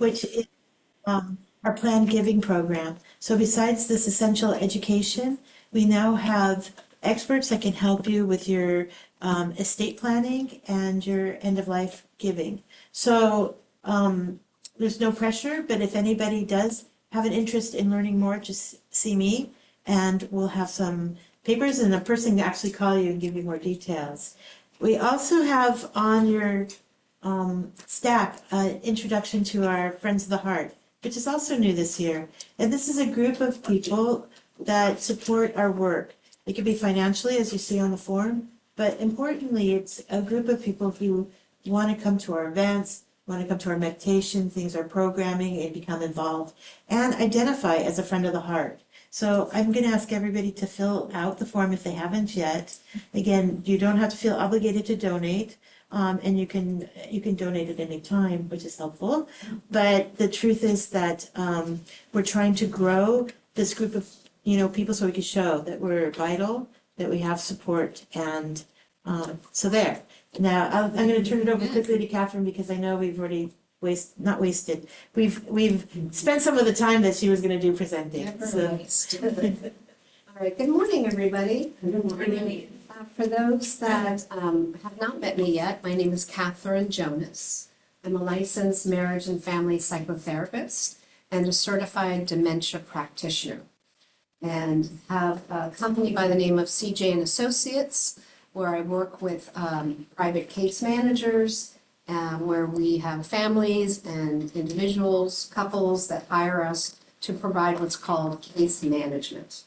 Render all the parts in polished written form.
which is our planned giving program. So besides this essential education, we now have experts that can help you with your estate planning and your end of life giving. So there's no pressure, but if anybody does have an interest in learning more, just see me and we'll have some papers and a person can actually call you and give you more details. We also have on your stack introduction to our Friends of the Heart, which is also new this year. And this is a group of people that support our work. It could be financially, as you see on the form, but importantly, it's a group of people who want to come to our events, want to come to our meditation, things, our programming, and become involved, and identify as a friend of the heart. So I'm going to ask everybody to fill out the form if they haven't yet. Again, you don't have to feel obligated to donate. And you can donate at any time, which is helpful. But the truth is that we're trying to grow this group of people so we can show that we're vital, that we have support, and so there. Now I'm going to turn it over quickly to Catherine because I know we've already not wasted. We've spent some of the time that she was going to do presenting. Never waste. All right. Good morning, everybody. Good morning. For those that have not met me yet, my name is Catherine Jonas. I'm a licensed marriage and family psychotherapist and a certified dementia practitioner, and have a company by the name of CJ and Associates, where I work with private case managers, where we have families and individuals, couples that hire us to provide what's called case management.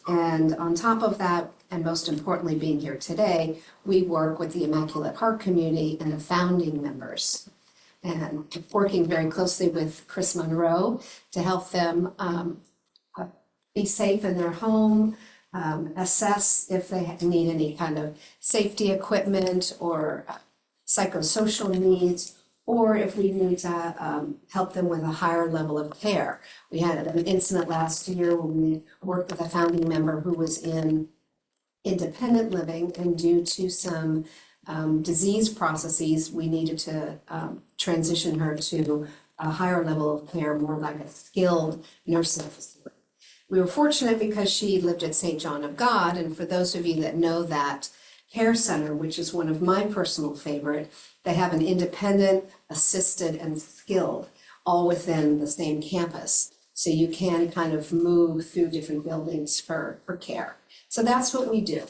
And on top of that, and most importantly being here today, we work with the Immaculate Heart community and the founding members, and working very closely with Chris Monroe to help them be safe in their home, assess if they need any kind of safety equipment or psychosocial needs, or if we need to help them with a higher level of care. We had an incident last year when we worked with a founding member who was in independent living, and due to some disease processes, we needed to transition her to a higher level of care, more like a skilled nursing facility. We were fortunate because she lived at St. John of God, and for those of you that know that care center, which is one of my personal favorite, they have an independent, assisted, and skilled all within the same campus. So you can kind of move through different buildings for care. So that's what we do.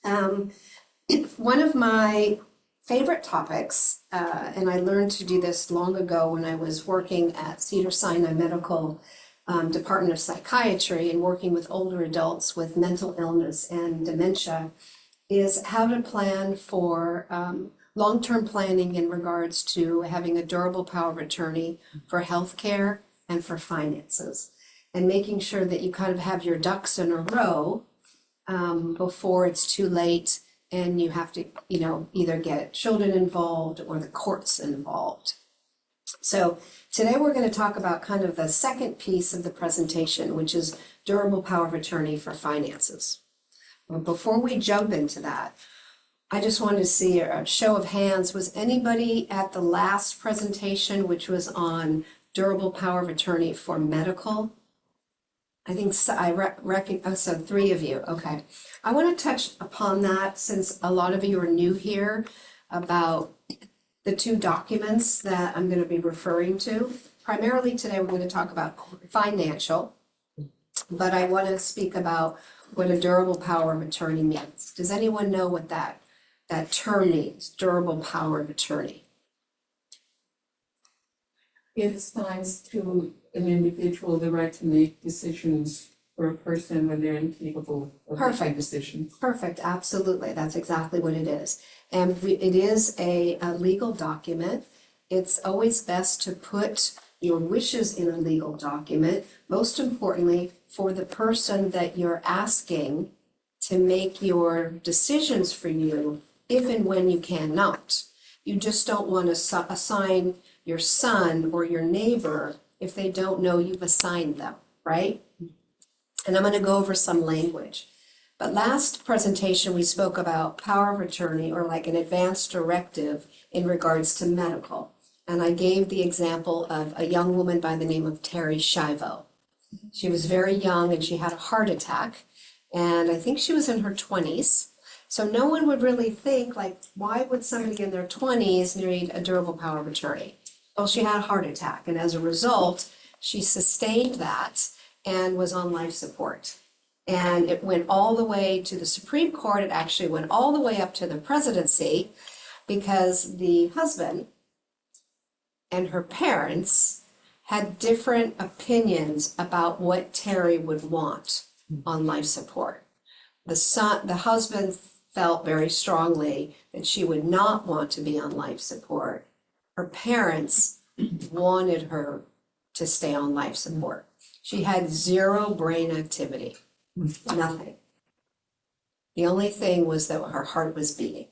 One of my favorite topics, and I learned to do this long ago when I was working at Cedars-Sinai Medical Department of Psychiatry and working with older adults with mental illness and dementia, is how to plan for long-term planning in regards to having a durable power of attorney for healthcare and for finances, and making sure that you kind of have your ducks in a row before it's too late and you have to, either get children involved or the courts involved. So today we're going to talk about kind of the second piece of the presentation, which is durable power of attorney for finances. But before we jump into that, I just wanted to see a show of hands. Was anybody at the last presentation, which was on durable power of attorney for medical? I think so, so 3 of you, okay. I want to touch upon that since a lot of you are new here, about the 2 documents that I'm going to be referring to. Primarily today we're going to talk about financial, but I want to speak about what a durable power of attorney means. Does anyone know what that term means, durable power of attorney? It assigns to an individual the right to make decisions for a person when they're incapable of making decisions. Perfect, absolutely. That's exactly what it is. And it is a legal document. It's always best to put your wishes in a legal document, most importantly, for the person that you're asking to make your decisions for you if and when you cannot. You just don't want to assign your son or your neighbor if they don't know you've assigned them, right? And I'm going to go over some language. But last presentation, we spoke about power of attorney, or like an advance directive in regards to medical. And I gave the example of a young woman by the name of Terry Schiavo. She was very young and she had a heart attack. And I think she was in her 20s. So no one would really think, like, why would somebody in their 20s need a durable power of attorney? Well, she had a heart attack. And as a result, she sustained that and was on life support. And it went all the way to the Supreme Court. It actually went all the way up to the presidency because the husband and her parents had different opinions about what Terry would want on life support. The husband felt very strongly that she would not want to be on life support. Her parents wanted her to stay on life support. She had zero brain activity, nothing. The only thing was that her heart was beating,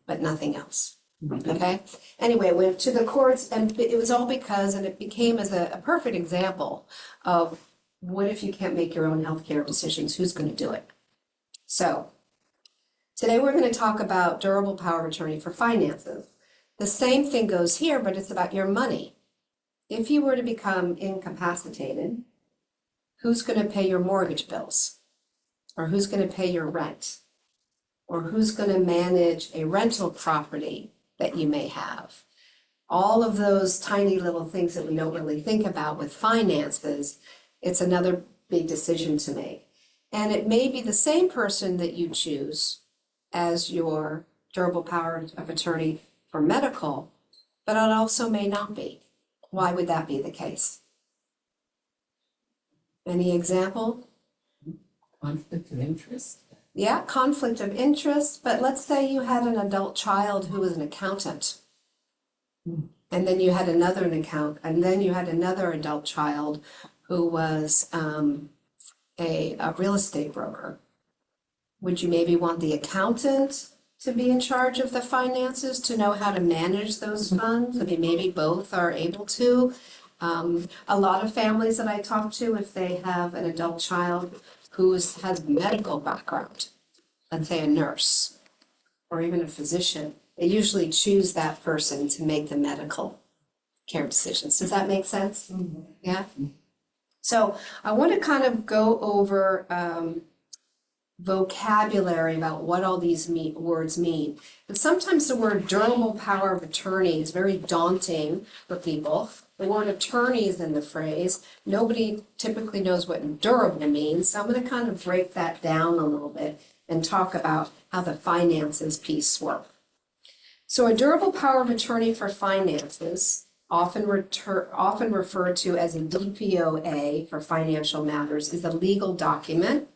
but nothing else. Okay? Anyway, it went to the courts, and it was all because, and it became as a perfect example of what if you can't make your own healthcare decisions, who's going to do it? So, today we're going to talk about durable power of attorney for finances. The same thing goes here, but it's about your money. If you were to become incapacitated, who's going to pay your mortgage bills? Or who's going to pay your rent? Or who's going to manage a rental property that you may have? All of those tiny little things that we don't really think about with finances, it's another big decision to make. And it may be the same person that you choose as your durable power of attorney for medical, but it also may not be. Why would that be the case? Any example? Conflict of interest? Yeah, conflict of interest, but let's say you had an adult child who was an accountant. And then you had another adult child who was a real estate broker. Would you maybe want the accountant to be in charge of the finances, to know how to manage those funds? I mean, maybe both are able to. A lot of families that I talk to, if they have an adult child who has medical background, let's say a nurse or even a physician, they usually choose that person to make the medical care decisions. Does that make sense? Yeah? So I want to kind of go over vocabulary about what all these words mean. And sometimes the word durable power of attorney is very daunting for people. The word attorney is in the phrase. Nobody typically knows what durable means. So I'm going to kind of break that down a little bit and talk about how the finances piece work. So a durable power of attorney for finances, often referred to as a DPOA for financial matters, is a legal document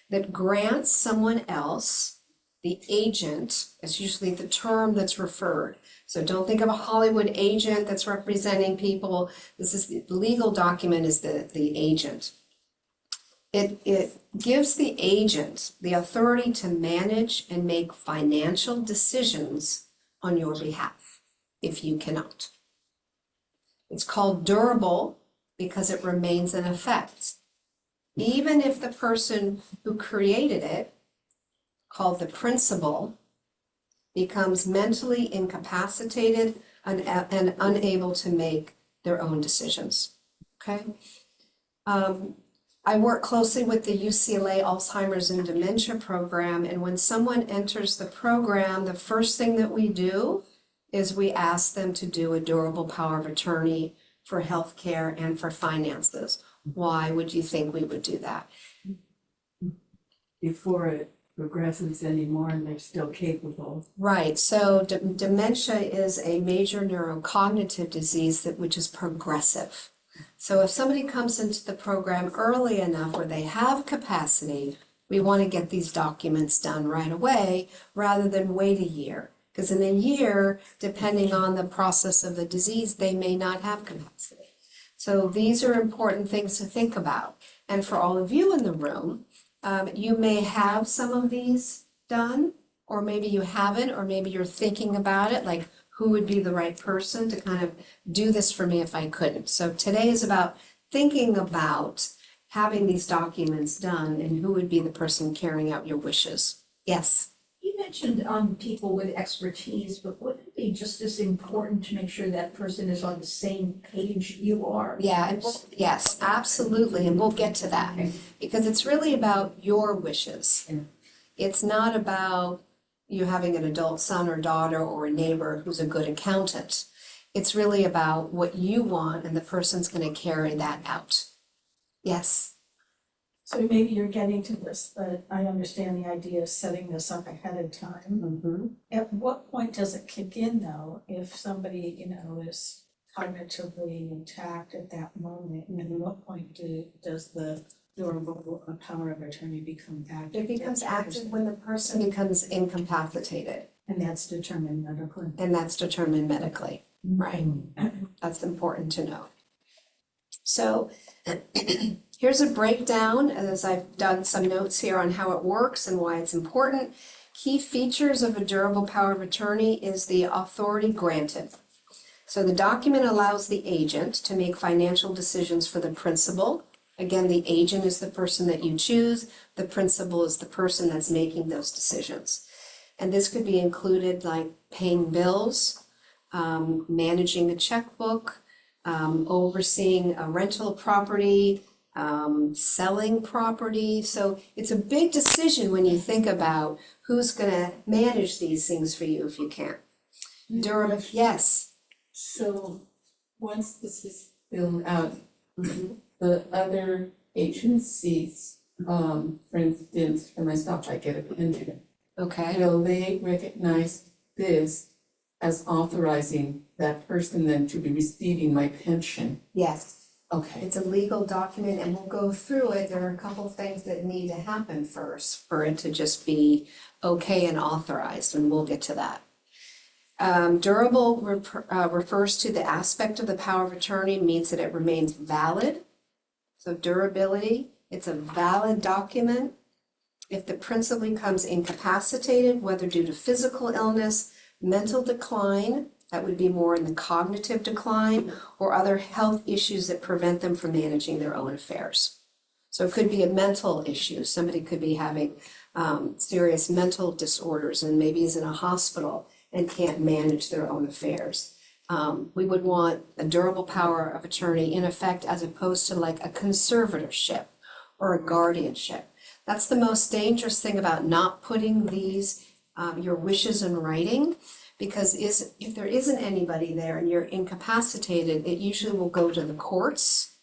that grants someone else, the agent, is usually the term that's referred. So don't think of a Hollywood agent that's representing people. This is the legal document is the agent. It gives the agent the authority to manage and make financial decisions on your behalf if you cannot. It's called durable because it remains in effect. Even if the person who created it, called the principal, becomes mentally incapacitated and unable to make their own decisions. Okay? I work closely with the UCLA Alzheimer's and Dementia program, and when someone enters the program, the first thing that we do is we ask them to do a durable power of attorney for healthcare and for finances. Why would you think we would do that? Before it progresses anymore and they're still capable. Right, so dementia is a major neurocognitive disease which is progressive. So if somebody comes into the program early enough where they have capacity, we want to get these documents done right away rather than wait a year. Because in a year, depending on the process of the disease, they may not have capacity. So these are important things to think about. And for all of you in the room, you may have some of these done, or maybe you haven't, or maybe you're thinking about it, like who would be the right person to kind of do this for me if I couldn't. So today is about thinking about having these documents done and who would be the person carrying out your wishes. Yes? You mentioned people with expertise, but what be just as important to make sure that person is on the same page you are. Yeah, and yes, absolutely, and we'll get to that, because it's really about your wishes. Yeah. It's not about you having an adult son or daughter or a neighbor who's a good accountant. It's really about what you want, and the person's gonna carry that out. Yes, So maybe you're getting to this, but I understand the idea of setting this up ahead of time. At what point does it kick in though, if somebody, is cognitively intact at that moment? And at what point does the durable power of attorney become active? it becomes active when the person becomes incapacitated, And that's determined medically. and that's determined medically. Right. That's important to know. So here's a breakdown, as I've done some notes here on how it works and why it's important. Key features of a durable power of attorney is the authority granted. So the document allows the agent to make financial decisions for the principal. Again, the agent is the person that you choose. The principal is the person that's making those decisions. And this could be included like paying bills, managing a checkbook, overseeing a rental property, selling property. So it's a big decision when you think about who's gonna manage these things for you if you can't. Durable, yes. So once this is filled out, the other agencies, for instance, for myself, I get a pension. Okay, Will they recognize this as authorizing that person then to be receiving my pension? yes. Okay. It's a legal document and we'll go through it. There are a couple things that need to happen first for it to just be okay and authorized, and we'll get to that. Durable refers to the aspect of the power of attorney, means that it remains valid. So durability, it's a valid document. If the principal becomes incapacitated, whether due to physical illness, mental decline, that would be more in the cognitive decline, or other health issues that prevent them from managing their own affairs. So it could be a mental issue. Somebody could be having serious mental disorders and maybe is in a hospital and can't manage their own affairs. We would want a durable power of attorney in effect as opposed to like a conservatorship or a guardianship. That's the most dangerous thing about not putting these, your wishes in writing, because if there isn't anybody there and you're incapacitated, it usually will go to the courts,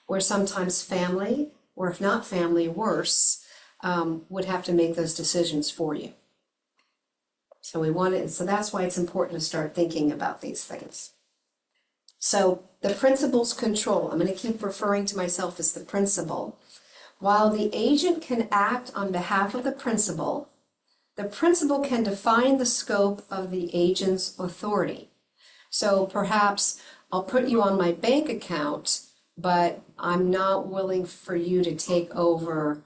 or sometimes family, or if not family, worse, would have to make those decisions for you. So that's why it's important to start thinking about these things. So the principal's control, I'm going to keep referring to myself as the principal. While the agent can act on behalf of the principal can define the scope of the agent's authority. So perhaps I'll put you on my bank account, but I'm not willing for you to take over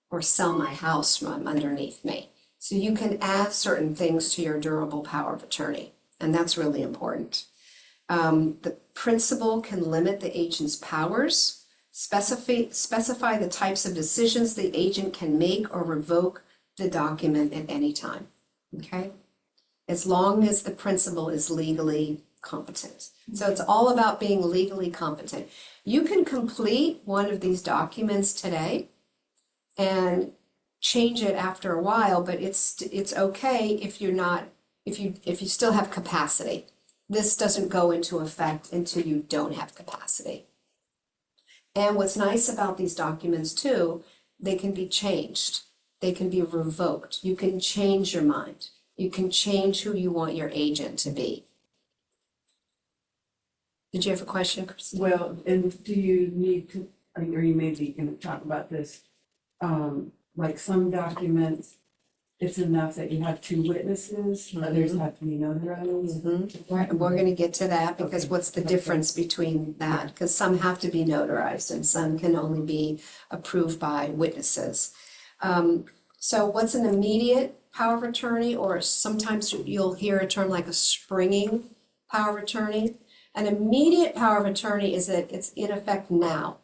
or sell my house from underneath me. So you can add certain things to your durable power of attorney, and that's really important. The principal can limit the agent's powers, specify the types of decisions the agent can make, or revoke the document at any time, okay? As long as the principal is legally competent. So it's all about being legally competent. You can complete one of these documents today and change it after a while, but it's okay if you're not, if you still have capacity. This doesn't go into effect until you don't have capacity. And what's nice about these documents too, they can be changed. They can be revoked. You can change your mind. You can change who you want your agent to be. Did you have a question, Christine? Well, and do you need to, or you maybe can talk about this, like some documents, it's enough that you have 2 witnesses, others have to be notarized. Right, we're gonna get to that, because Okay. what's the difference between that? Because some have to be notarized and some can only be approved by witnesses. So what's an immediate power of attorney, or sometimes you'll hear a term like a springing power of attorney? An immediate power of attorney is that it's in effect now.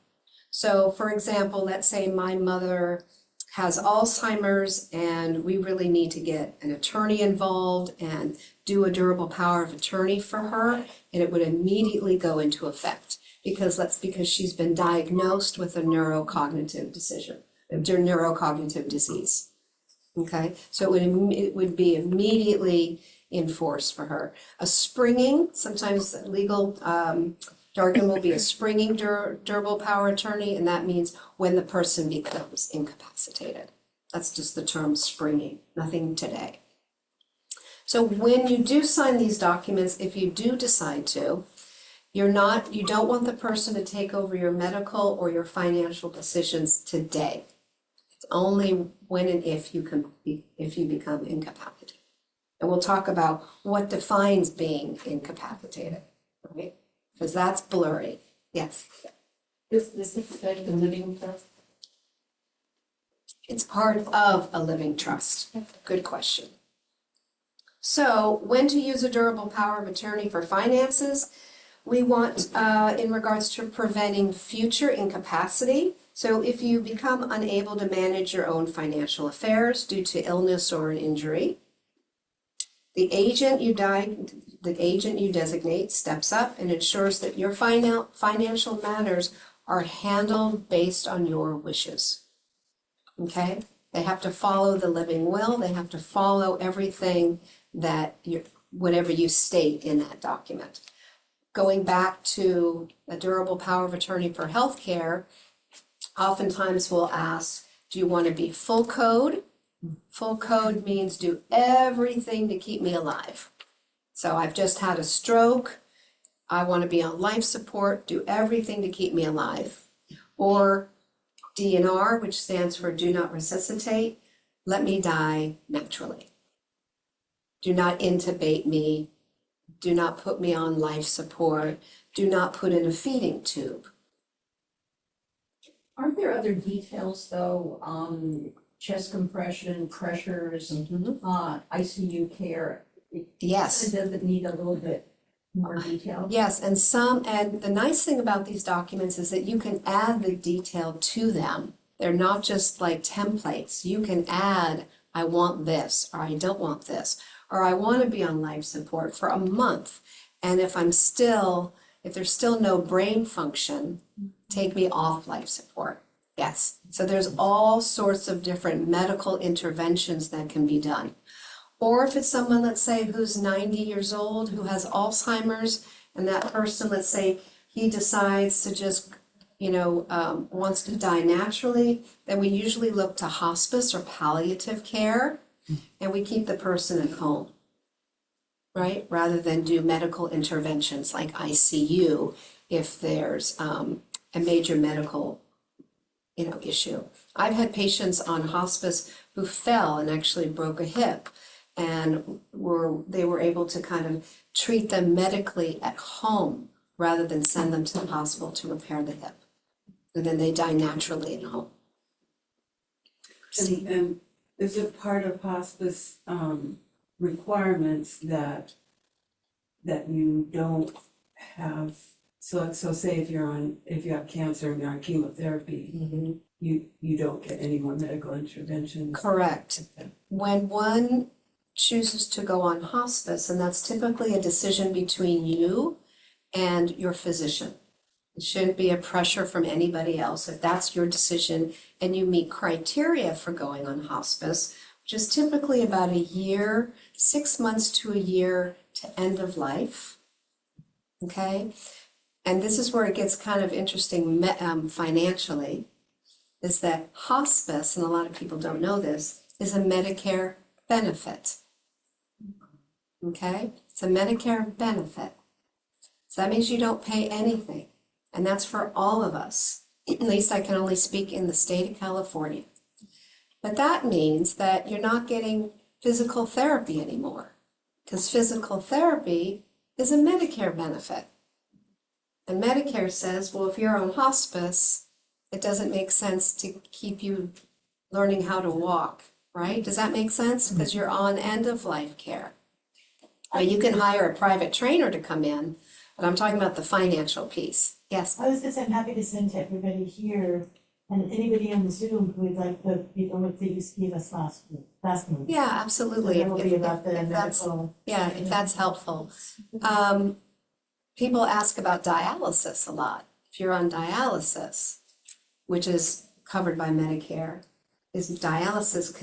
So for example, let's say my mother has Alzheimer's, and we really need to get an attorney involved and do a durable power of attorney for her, and it would immediately go into effect. Because she's been diagnosed with a neurocognitive disease. Okay, so it would be immediately in force for her. A springing, sometimes legal jargon will be a springing durable power attorney, and that means when the person becomes incapacitated. That's just the term springing, nothing today. So when you do sign these documents, if you do decide to, you don't want the person to take over your medical or your financial decisions today. It's only when and if you become incapacitated. And we'll talk about what defines being incapacitated, right? Because that's blurry. Yes. Does this affect the living trust? It's part of a living trust. Good question. So when to use a durable power of attorney for finances? We want, in regards to preventing future incapacity. So if you become unable to manage your own financial affairs due to illness or an injury, the agent you designate steps up and ensures that your financial matters are handled based on your wishes. Okay? They have to follow the living will. They have to follow everything whatever you state in that document. Going back to a durable power of attorney for healthcare, oftentimes we'll ask, do you want to be full code? Full code means do everything to keep me alive. So I've just had a stroke. I want to be on life support, do everything to keep me alive. Or DNR, which stands for do not resuscitate, let me die naturally. Do not intubate me. Do not put me on life support. Do not put in a feeding tube. Aren't there other details though, chest compression, pressures, ICU care? Yes. Does it need a little bit more detail? Yes, and the nice thing about these documents is that you can add the detail to them. They're not just like templates. You can add, I want this, or I don't want this, or I want to be on life support for a month. And if there's still no brain function, take me off life support. Yes. So there's all sorts of different medical interventions that can be done. Or if it's someone, let's say, who's 90 years old, who has Alzheimer's, and that person, let's say, he decides to just, wants to die naturally, then we usually look to hospice or palliative care, and we keep the person at home, right? Rather than do medical interventions like ICU if there's a major medical issue. I've had patients on hospice who fell and actually broke a hip, and they were able to kind of treat them medically at home rather than send them to the hospital to repair the hip. And then they die naturally at home. And is it part of hospice requirements that you don't have, so say if you have cancer and you're on chemotherapy, you don't get any more medical intervention? Correct. When one chooses to go on hospice, and that's typically a decision between you and your physician. It shouldn't be a pressure from anybody else. If that's your decision and you meet criteria for going on hospice, which is typically about a year, 6 months to a year to end of life, okay? And this is where it gets kind of interesting financially, is that hospice, and a lot of people don't know this, is a Medicare benefit. Okay? It's a Medicare benefit. So that means you don't pay anything. And that's for all of us. At least I can only speak in the state of California. But that means that you're not getting physical therapy anymore, because physical therapy is a Medicare benefit. And Medicare says, well, if you're on hospice, it doesn't make sense to keep you learning how to walk, right? Does that make sense? Because you're on end-of-life care. Now, you can hire a private trainer to come in, but I'm talking about the financial piece. Yes? I was gonna say, I'm happy to send to everybody here And anybody on the Zoom who would like to be the link that you gave us last month. Yeah, So absolutely. that will be about the If that's, medical. yeah, if that's helpful. People ask about dialysis a lot. If you're on dialysis, which is covered by Medicare, is dialysis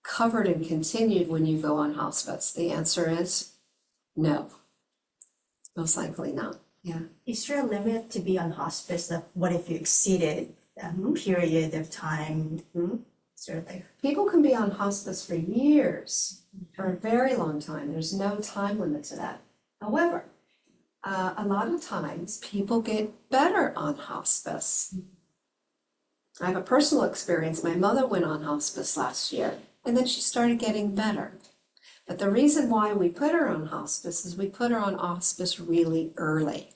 covered and continued when you go on hospice? The answer is no. Most likely not. Yeah. Is there a limit to be on hospice? Like, what if you exceeded that period of time? Sort of like, People can be on hospice for years, for a very long time. There's no time limit to that. However, a lot of times people get better on hospice. I have a personal experience. My mother went on hospice last year, and then she started getting better. But the reason why we put her on hospice is we put her on hospice really early.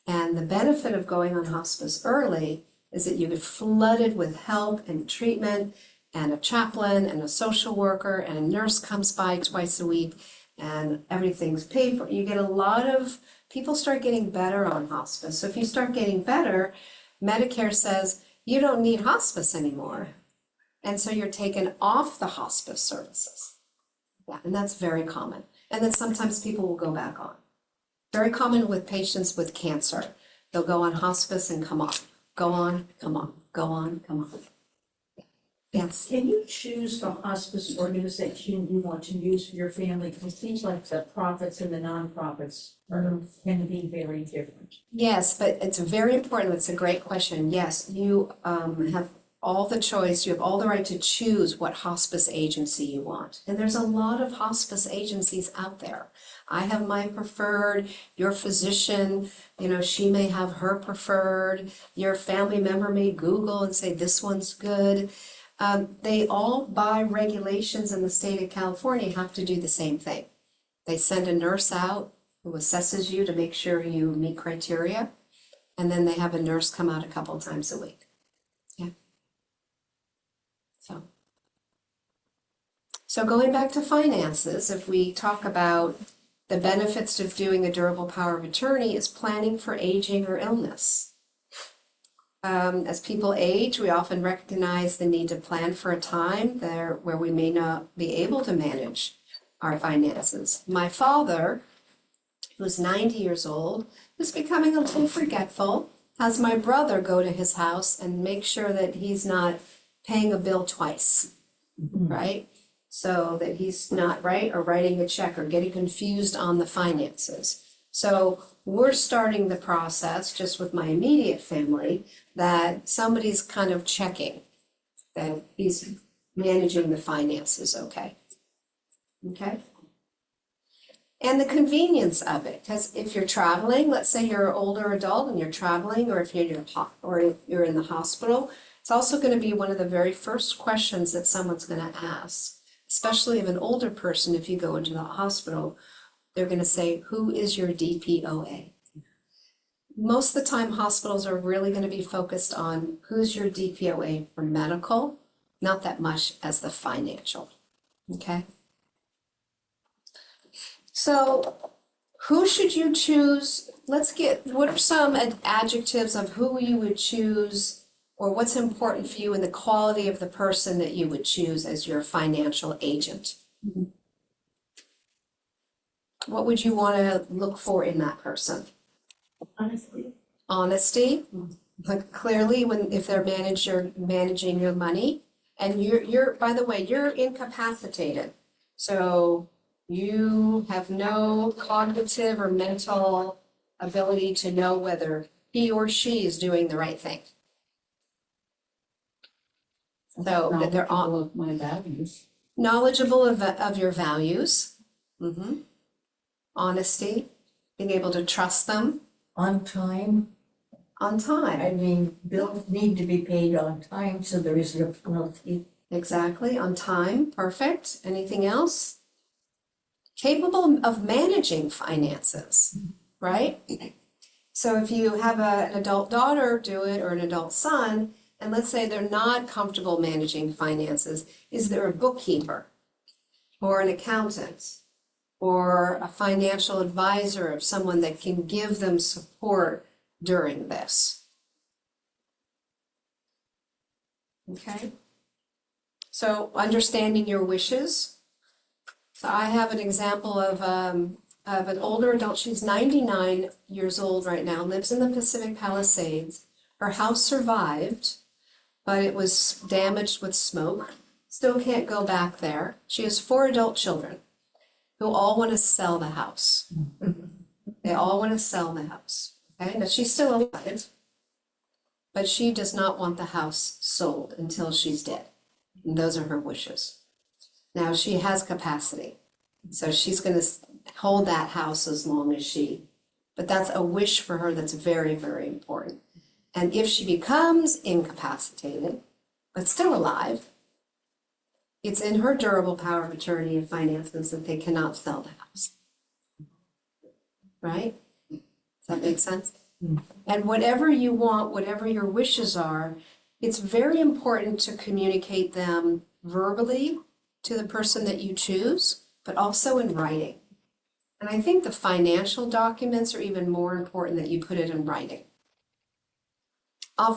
And the benefit of going on hospice early is that you get flooded with help and treatment, and a chaplain and a social worker and a nurse comes by twice a week, and everything's paid for. You get a lot of people start getting better on hospice. So if you start getting better, Medicare says you don't need hospice anymore. And so you're taken off the hospice services. Yeah, and that's very common. And then sometimes people will go back on. Very common with patients with cancer. They'll go on hospice and come off. Go on, come on, go on, come on. Yes. can you choose the hospice organization you want to use for your family? Because it seems like the profits and the nonprofits can be very different. Yes, but it's very important. It's a great question. Yes, you have all the choice. You have all the right to choose what hospice agency you want. And there's a lot of hospice agencies out there. I have my preferred, your physician, she may have her preferred, your family member may Google and say, this one's good. They all, by regulations in the state of California, have to do the same thing. They send a nurse out who assesses you to make sure you meet criteria, and then they have a nurse come out a couple times a week. Yeah. So going back to finances, if we talk about the benefits of doing a durable power of attorney is planning for aging or illness. As people age, we often recognize the need to plan for a time where we may not be able to manage our finances. My father, who's 90 years old, is becoming a little forgetful, has my brother go to his house and make sure that he's not paying a bill twice, right? So that he's not, right, or writing a check or getting confused on the finances. So we're starting the process just with my immediate family that somebody's kind of checking that he's managing the finances okay. Okay? And the convenience of it, because if you're traveling, let's say you're an older adult and you're traveling, or if you're in the hospital, it's also going to be one of the very first questions that someone's going to ask. Especially of an older person, if you go into the hospital, they're going to say, who is your DPOA? Most of the time, hospitals are really going to be focused on who's your DPOA for medical, not that much as the financial, okay? So who should you choose? What are some adjectives of who you would choose, or what's important for you in the quality of the person that you would choose as your financial agent? What would you want to look for in that person? Honestly. Honesty, like clearly if they're managing your money, and you're by the way, you're incapacitated. So you have no cognitive or mental ability to know whether he or she is doing the right thing. So that they're Knowledgeable of my values. knowledgeable of your values, honesty, being able to trust them On time, on time. I mean, bills need to be paid on time, so there isn't a penalty. Exactly, on time, perfect. Anything else? Capable of managing finances, right? So if you have an adult daughter do it or an adult son, and let's say they're not comfortable managing finances, is there a bookkeeper or an accountant or a financial advisor of someone that can give them support during this. Okay? So understanding your wishes. So I have an example of an older adult. She's 99 years old right now, lives in the Pacific Palisades. Her house survived, but it was damaged with smoke. Still can't go back there. She has 4 adult children who all want to sell the house. They all want to sell the house. Okay, now she's still alive, but she does not want the house sold until she's dead. And those are her wishes. Now she has capacity, so she's going to hold that house as long as but that's a wish for her that's very, very important. And if she becomes incapacitated, but still alive, it's in her durable power of attorney and finances that they cannot sell the house. Right? Does that make sense? And whatever you want, whatever your wishes are, it's very important to communicate them verbally to the person that you choose, but also in writing. And I think the financial documents are even more important that you put it in writing.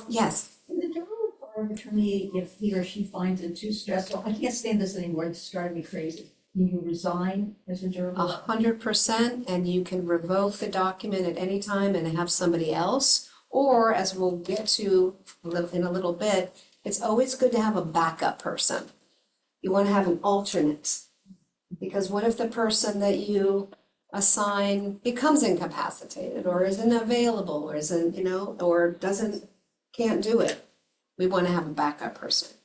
Yes. The durable power of attorney, if he or she finds it too stressful, I can't stand this anymore, it's driving me crazy. Can you resign as a durable? 100%, and you can revoke the document at any time and have somebody else. Or, as we'll get to in a little bit, it's always good to have a backup person. You want to have an alternate. Because what if the person that you assign becomes incapacitated or isn't available or isn't, or can't do it? We want to have a backup person.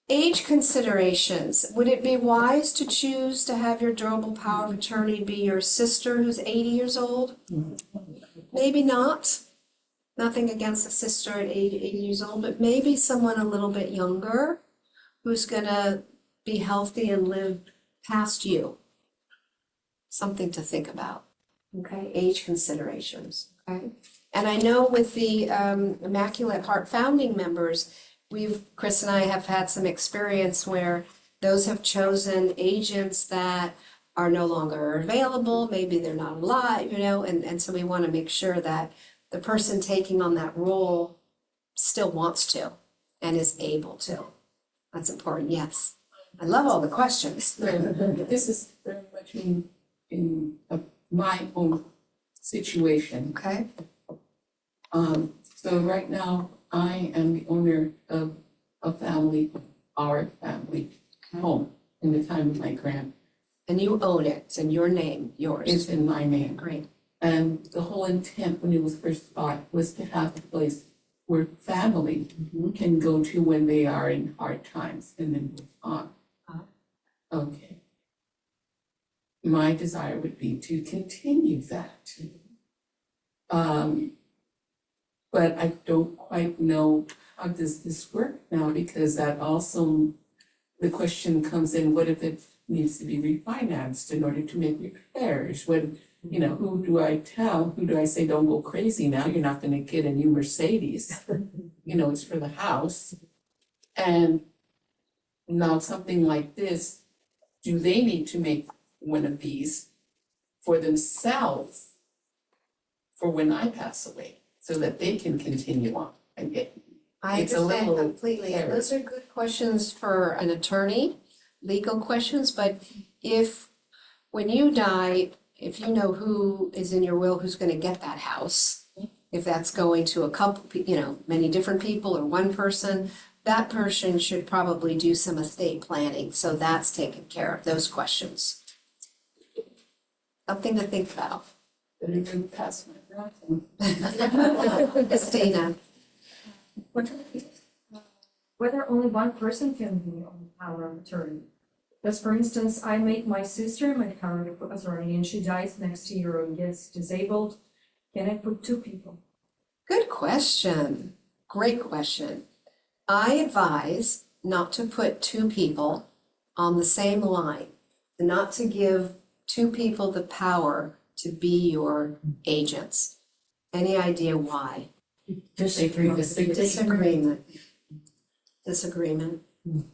Age considerations. Would it be wise to choose to have your durable power of attorney be your sister who's 80 years old? Maybe not. Nothing against a sister at 80 years old, but maybe someone a little bit younger who's going to be healthy and live past you. Something to think about. Okay, age considerations. Okay, and I know with the Immaculate Heart founding members, Chris and I have had some experience where those have chosen agents that are no longer available, maybe they're not alive, and so we want to make sure that the person taking on that role still wants to and is able to. That's important, yes. I love all the questions. This is very much in my own situation. Okay. So right now, I am the owner of our family home in the time of my grant. And you own it, it's in your name, yours. It's in my name. Great. And the whole intent when it was first bought was to have a place where family can go to when they are in hard times and then move on. Okay. My desire would be to continue that. But I don't quite know how does this work now, because that also, the question comes in, what if it needs to be refinanced in order to make repairs? Who do I tell? Who do I say, don't go crazy now, you're not gonna get a new Mercedes. It's for the house. And now something like this, do they need to make one of these for themselves for when I pass away, so that they can continue on? I It's a understand little completely, and hairy. those are good questions for an attorney, legal questions, but when you die, if you know who is in your will, who's gonna get that house, if that's going to a couple, many different people or one person, that person should probably do some estate planning, so that's taken care of, those questions. Something to think about. That it would pass my breath. Christina, Whether only one person can be on power of attorney. Because for instance, I make my sister my power of attorney and she dies next year or gets disabled, can I put 2 people? good question, great question. I advise not to put 2 people on the same line, not to give 2 people the power to be your agents. Any idea why? Disagreement.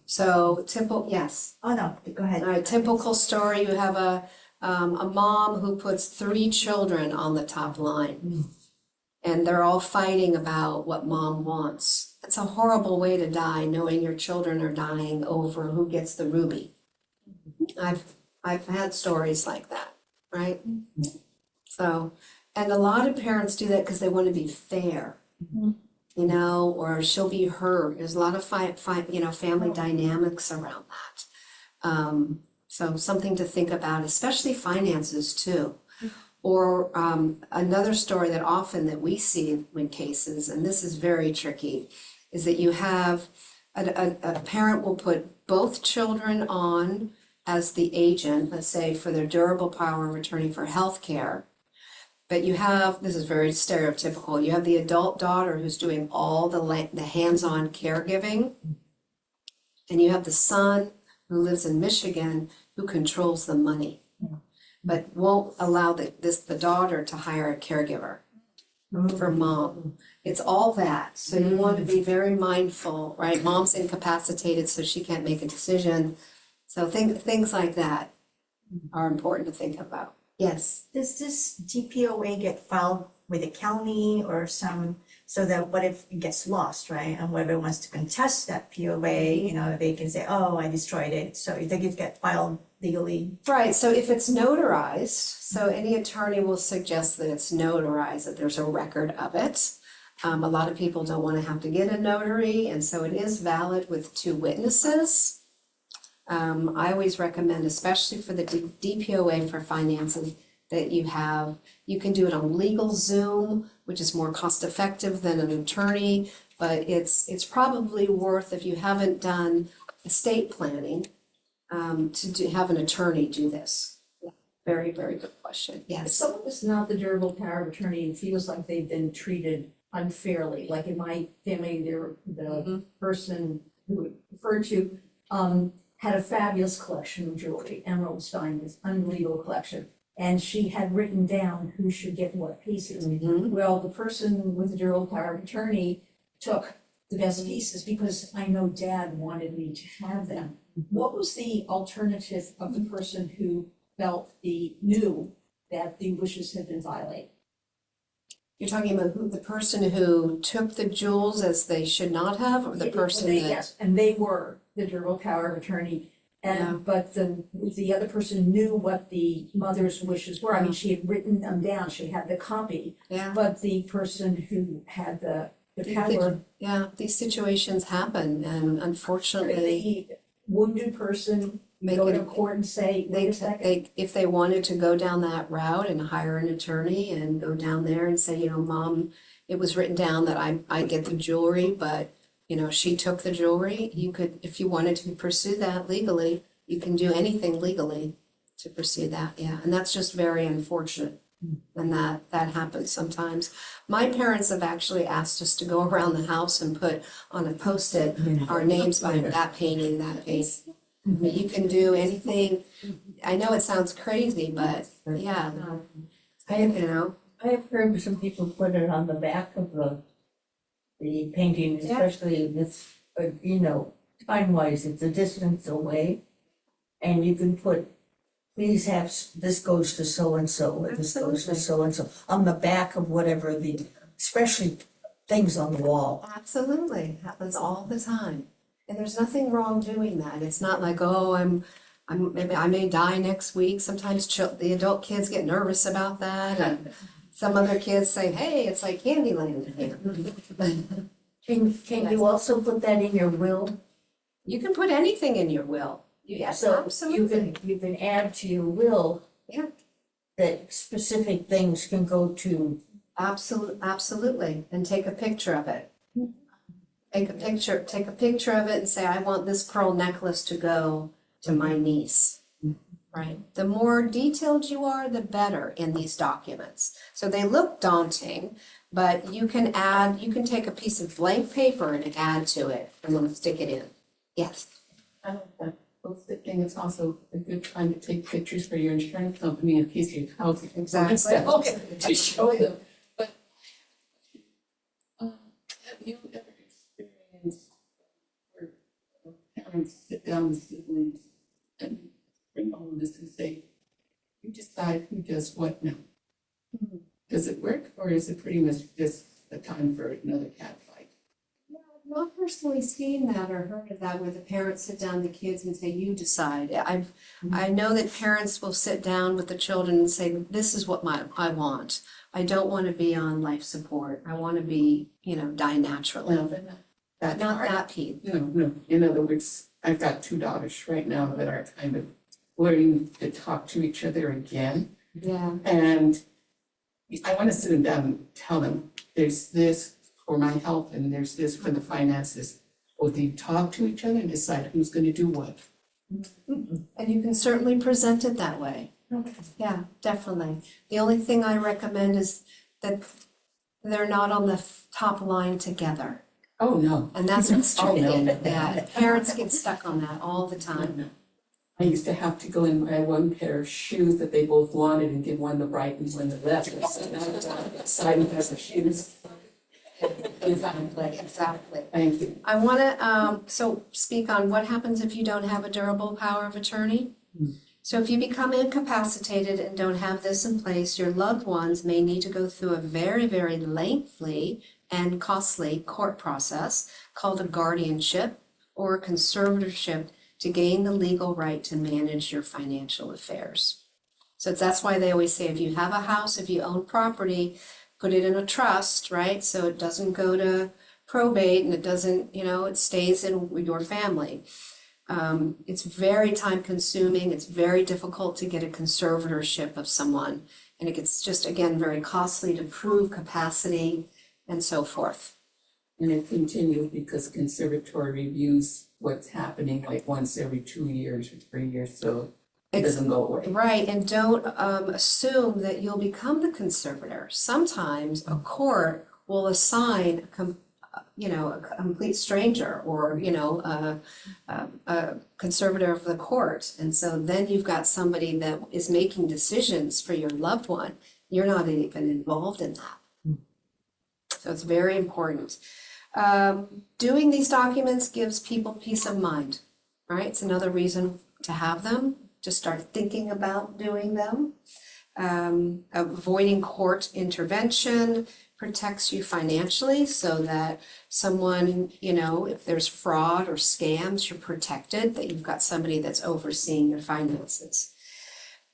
So yes. Oh, no, go ahead. All right, typical story, you have a mom who puts 3 children on the top line. And they're all fighting about what mom wants. It's a horrible way to die, knowing your children are dying over who gets the ruby. I've had stories like that, right? So, and a lot of parents do that because they want to be fair, you know, or she'll be hurt. There's a lot of family dynamics around that. So something to think about, especially finances too. Or another story that often that we see in cases, and this is very tricky, is that you have a parent will put both children on as the agent, let's say for their durable power of attorney for healthcare. But you have, this is very stereotypical, you have the adult daughter who's doing all the hands-on caregiving. And you have the son who lives in Michigan who controls the money, but won't allow the daughter to hire a caregiver for mom. It's all that. So you want to be very mindful, right? Mom's incapacitated, so she can't make a decision. So things like that are important to think about. Yes. Does this DPOA get filed with the county or so that what if it gets lost, right? And whoever wants to contest that POA, they can say, oh, I destroyed it. So they could get filed legally. Right, so if it's notarized, so any attorney will suggest that it's notarized, that there's a record of it. A lot of people don't want to have to get a notary, and so it is valid with 2 witnesses. I always recommend, especially for the DPOA for finances, that you can do it on LegalZoom, which is more cost effective than an attorney, but it's probably worth, if you haven't done estate planning, to have an attorney do this. Yeah, very, very good question. If Yes. someone is not the durable power of attorney and feels like they've been treated unfairly, like in my family, the person who we referred to, had a fabulous collection of jewelry, emeralds, diamonds, unbelievable collection. And she had written down who should get what pieces. Well, the person with the durable power of attorney took the best pieces because I know dad wanted me to have them. What was the alternative of the person who knew that the wishes had been violated? You're talking about the person who took the jewels as they should not have, or the person that? Yes, and they were the durable power of attorney. And, but the other person knew what the mother's wishes were. I mean, she had written them down, she had the copy. Yeah. But the person who had the power, Yeah, these situations happen, and unfortunately, the wounded person Make go it- to court and say, wait a second. if they wanted to go down that route and hire an attorney and go down there and say, Mom, it was written down that I get the jewelry, but she took the jewelry, you could, if you wanted to pursue that legally, you can do anything legally to pursue that, yeah, and that's just very unfortunate. And that happens sometimes. My parents have actually asked us to go around the house and put on a Post-it our names by that painting, that piece. I mean, you can do anything, I know it sounds crazy, but yeah, I have I have heard some people put it on the back of the painting, especially if it's, time-wise, it's a distance away. And you can put, please have, this goes to so-and-so, or this goes to so-and-so, on the back of whatever especially things on the wall. absolutely, happens all the time. And there's nothing wrong doing that. It's not like, oh, maybe I may die next week. Sometimes the adult kids get nervous about that, and some other kids say, hey, it's like Candyland in here. Can you also put that in your will? You can put anything in your will. Yes, So absolutely. you can add to your will. Yeah. That specific things can go to. Absolutely, and take a picture of it. Take a picture of it and say, I want this pearl necklace to go to my niece. Right, the more detailed you are, the better in these documents. So they look daunting, but you can take a piece of blank paper and add to it and then stick it in. Yes. I like that. Post-it thing is also a good time to take pictures for your insurance company in case your house is Exactly. to show them. But have you ever experienced where parents sit down with siblings and bring all of this and say, you decide who does what now? Does it work, or is it pretty much just a time for another cat fight? I've not personally seen that or heard of that where the parents sit down with the kids and say, you decide. I know that parents will sit down with the children and say, this is what I want. I don't want to be on life support. I want to be, die naturally. Well, but that's Not hard. that, Pete. No. In other words, I've got two daughters right now that are kind of learning to talk to each other again. Yeah. And I want to sit them down and tell them, there's this for my health and there's this for the finances. Both you talk to each other and decide who's going to do what. And you can certainly present it that way. Okay. Yeah, definitely. The only thing I recommend is that they're not on the top line together. Oh, no. And that's what's Oh, tricky. no. Yeah, parents get stuck on that all the time. I used to have to go and buy one pair of shoes that they both wanted and give one the right and one the left. So now it's deciding pairs of shoes. Exactly. Thank you. I wanna, speak on what happens if you don't have a durable power of attorney. So if you become incapacitated and don't have this in place, your loved ones may need to go through a very, very lengthy and costly court process called a guardianship or a conservatorship to gain the legal right to manage your financial affairs. So that's why they always say if you have a house, if you own property, put it in a trust, right? So it doesn't go to probate and it doesn't, it stays in your family. It's very time consuming. It's very difficult to get a conservatorship of someone. And it gets just, again, very costly to prove capacity and so forth. And it continues because conservatory reviews what's happening like once every 2 years or 3 years, so it doesn't go away. Right, and don't assume that you'll become the conservator. Sometimes a court will assign a complete stranger or a conservator of the court, and so then you've got somebody that is making decisions for your loved one. You're not even involved in that. So it's very important. Doing these documents gives people peace of mind, right? It's another reason to have them, to start thinking about doing them. Avoiding court intervention protects you financially so that someone, if there's fraud or scams, you're protected, that you've got somebody that's overseeing your finances.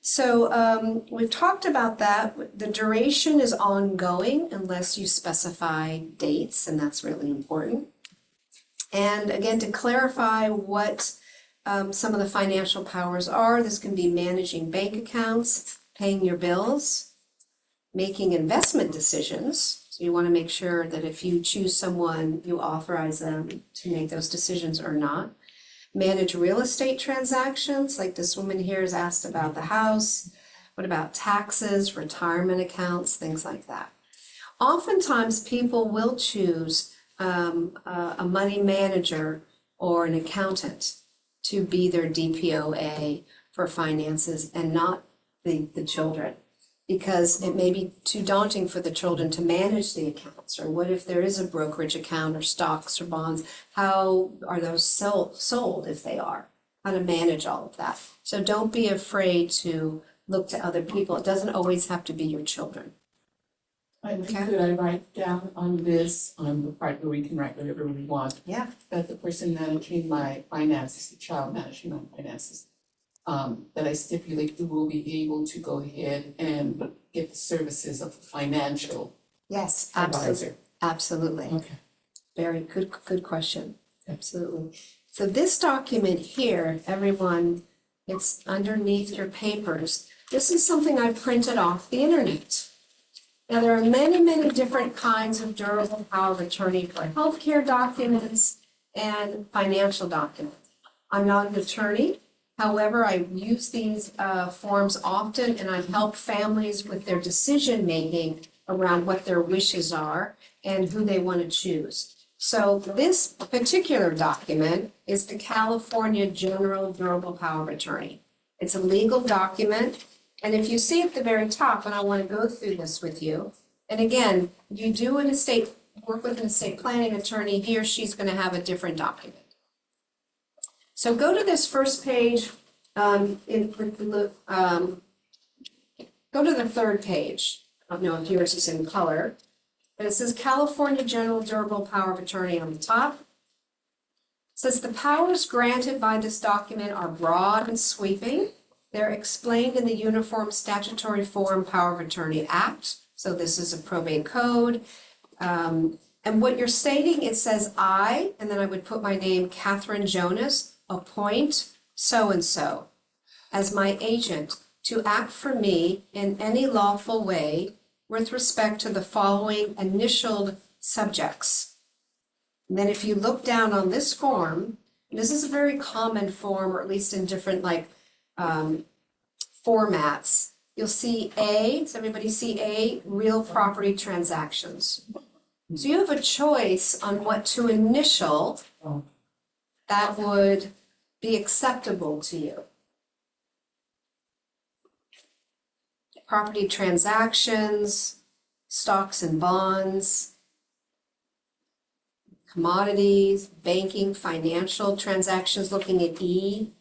So we've talked about that. The duration is ongoing unless you specify dates, and that's really important. And again, to clarify what some of the financial powers are, this can be managing bank accounts, paying your bills, making investment decisions. So you want to make sure that if you choose someone, you authorize them to make those decisions or not. Manage real estate transactions, like this woman here has asked about the house. What about taxes, retirement accounts, things like that. Oftentimes, people will choose a money manager or an accountant to be their DPOA for finances and not the children, because it may be too daunting for the children to manage the accounts. Or what if there is a brokerage account or stocks or bonds? How are those sold if they are? How to manage all of that. So don't be afraid to look to other people. It doesn't always have to be your children. Could I write down on this, on the part where we can write whatever we want? Yeah. That the person managing my finances, the child managing my finances, that I stipulate who will be able to go ahead and get the services of a financial Yes, absolutely. advisor. Absolutely. Okay. Very good question. Absolutely. So this document here, everyone, it's underneath your papers. This is something I printed off the internet. Now, there are many, many different kinds of durable power of attorney for healthcare documents and financial documents. I'm not an attorney. However, I use these forms often, and I've helped families with their decision-making around what their wishes are and who they want to choose. So this particular document is the California General Durable Power of Attorney. It's a legal document. And if you see at the very top, and I want to go through this with you, and again, you do work with an estate planning attorney, he or she's going to have a different document. So go to this first page, go to the third page. I don't know if yours is in color, but it says California General Durable Power of Attorney on the top. It says the powers granted by this document are broad and sweeping. They're explained in the Uniform Statutory Form Power of Attorney Act. So this is a probate code. And what you're stating, it says I, and then I would put my name, Catherine Jonas, appoint so-and-so as my agent to act for me in any lawful way with respect to the following initialed subjects. And then if you look down on this form, and this is a very common form, or at least in different formats, you'll see A, does everybody see A? Real property transactions. So you have a choice on what to initial that would be acceptable to you. Property transactions, stocks and bonds, commodities, banking, financial transactions, looking at E.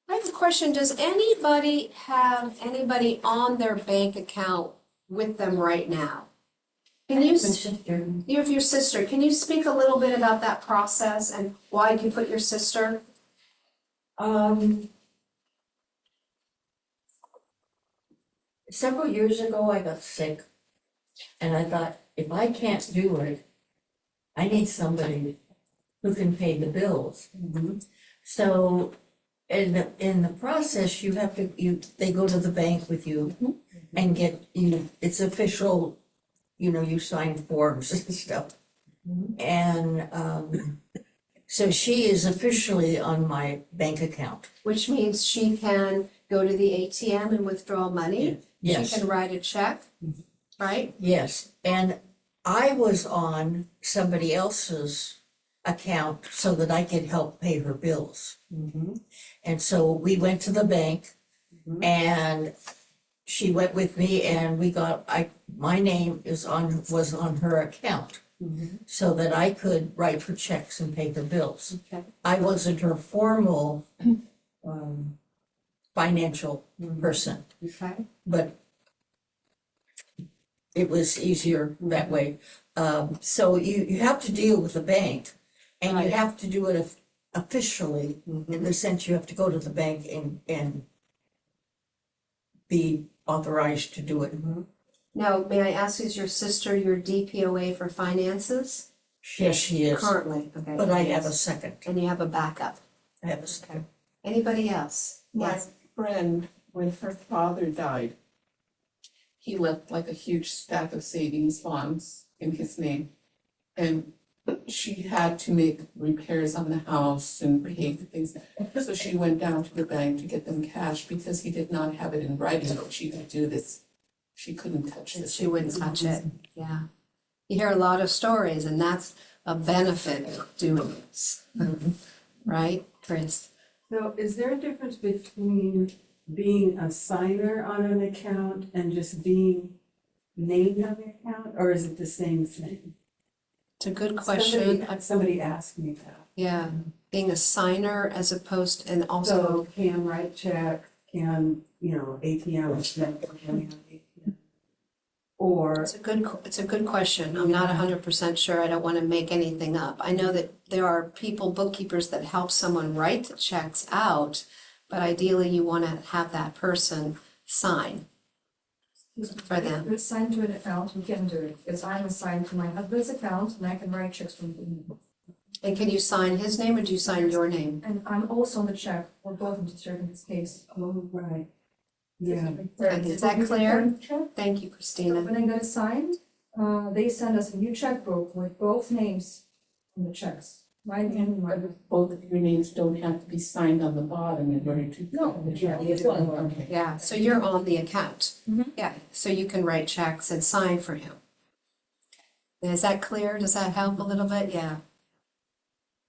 I have a question, does anybody have anybody on their bank account with them right now? Can you, you have your sister, can you speak a little bit about that process and why you put your sister? Several years ago, I got sick, and I thought, if I can't do it, I need somebody who can pay the bills. So in the process, you have to, they go to the bank with you and get, it's official, you sign forms and stuff. And so she is officially on my bank account. Which means she can go to the ATM and withdraw money. Yes. She can write a check, right? Yes, and I was on somebody else's account so that I could help pay her bills. And so we went to the bank and she went with me and my name was on her account so that I could write her checks and pay her bills. Okay. I wasn't her formal financial person, Okay. but it was easier that way. So you have to deal with the bank and you Right. have to do it officially, in the sense you have to go to the bank and be authorized to do it. Now, may I ask, is your sister your DPOA for finances? Yes, she is, Currently, okay. but I have a second. And you have a backup. I have a second. Anybody else? My Yes. friend, when her father died, he left like a huge stack of savings bonds in his name. And she had to make repairs on the house and pay for things. So she went down to the bank to get them cash because he did not have it in writing that she could do this. She couldn't touch this. She wouldn't touch it, yeah. You hear a lot of stories and that's a benefit of doing this. Right, Chris? So is there a difference between being a signer on an account and just being named on the account, or is it the same thing? It's a good question. Somebody asked me that. Yeah, being a signer as opposed, and also, So can write check, can, ATM, or, it's a good question. I'm not 100% sure. I don't want to make anything up. I know that there are bookkeepers that help someone write the checks out, but ideally you want to have that person sign for them. If it's signed to an account, we can do it, because I'm assigned to my husband's account and I can write checks from him. And can you sign his name or do you sign your name? And I'm also on the check, we're both on the check in this case. oh, right, yeah. Is that clear? Check. Thank you, So Christina. when I got it signed, they send us a new checkbook with both names on the checks, right? And my, Both of your names don't have to be signed on the bottom in order to. No, Yeah, it's one. Okay. Yeah, so you're on the account. Mhm. Yeah, so you can write checks and sign for him. Is that clear? Does that help a little bit? Yeah.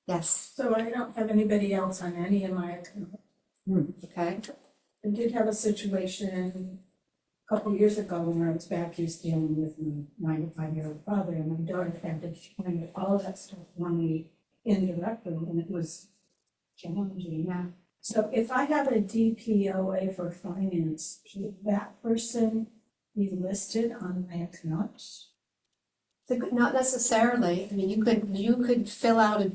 Yes, So I don't have anybody else on any of my account. okay. I did have a situation a couple years ago when I was back east dealing with my 95-year-old father, and my daughter had to find all that stuff on me indirectly, and it was challenging. Yeah. So if I have a DPOA for finance, should that person be listed on my accounts? Not necessarily, I mean, you could fill out